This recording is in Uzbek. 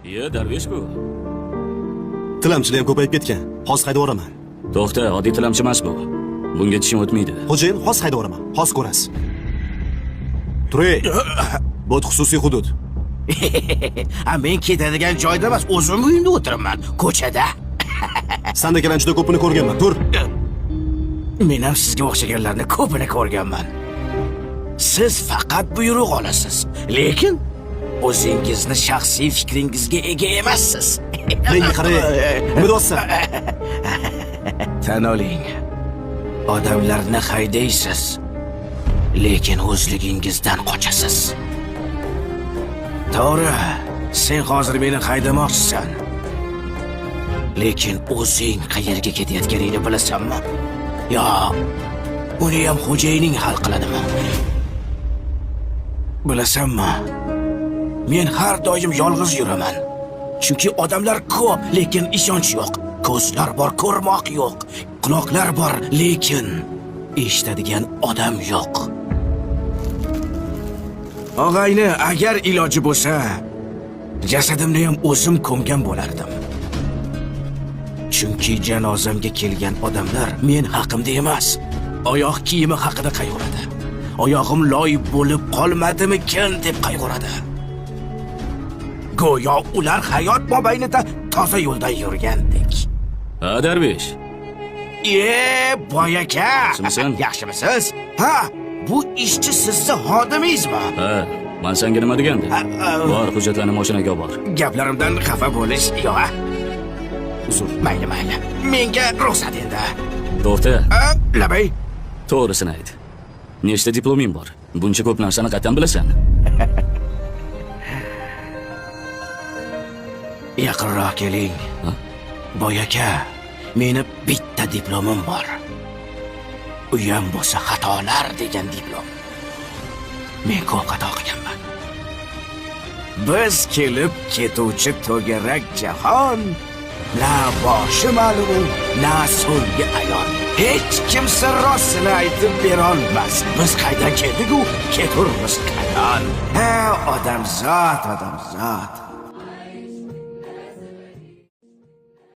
Darvesh-ku. Tilamchilar ham ko'payib ketgan. Hozir haydab yuboraman. To'xta, oddiy tilamchi emas bu. Bunga tishim o'tmaydi. Xo'jayin, hozir haydab yuboraman. Hozir ko'rasiz. Turay. Bu xususiy hudud. Men ketadigan joyda emas, o'zim uyimda o'tiraman, ko'chada. Sandagilarni juda ko'pini ko'rganman. Tur. Men ham sizga o'xshaganlarni ko'pini ko'rganman. Siz faqat buyruq olasiz, lekin o'zingizni shaxsiy fikringizga ega emassiz. Menga qarang. Nima deyapsan? Tan oling. Odamlarni haydaysiz, lekin o'zligingizdan qochasiz. To'g'ri, sen hozir meni haydamoqchisan. Lekin o'zing qayerga ketayotganingni bilasanmi? Yo, uni ham xo'jayining hal qiladimi? Bilasanmi? Men har doim yolg'iz yuraman. Chunki odamlar ko'p, lekin ishonch yo'q. Ko'zlar bor, ko'rmoq yo'q. Quloqlar bor, lekin eshitadigan odam yo'q. Og'ayni, agar iloji bo'lsa, jasadimni ham o'zim ko'mgan bo'lardim. Chunki janozamga kelgan odamlar men haqimda emas, oyoq kiyimi haqida qayg'uradi. Oyog'im loy bo'lib qolmadimikin deb qayg'uradi. Go'yo ular hayot mobaynida toza yo'ldan yurgandek. Ha, Darvesh. Boy aka. Yaxshimisan? Yaxshimisiz? Ha, bu ishchi sizning xodimingizmi? Ha, men senga nima degandim? Bor, hujjatlarni mashinaga olib bor. Gaplarimdan xafa bo'lish yo'q. Uzr. Mayli. Menga ruxsat endi. To'xta. Labay. To'g'risini ayt. Nechta diploming bor? Buncha ko'p narsani qatdan bilasan? Yaqinroq keling. Boy aka, meni bitta diplomim bor. Uyam bo'lsa xatolar degan diplom. Men ko'p xato qilganman. Biz kelib ketuvchi to'garak jahon, na boshi ma'lum, na so'nggi ayon. Hech kimsa rostini aytib bera olmas. Biz qaydan keldik-ku, keturmiz qayon. Ha, odamzod.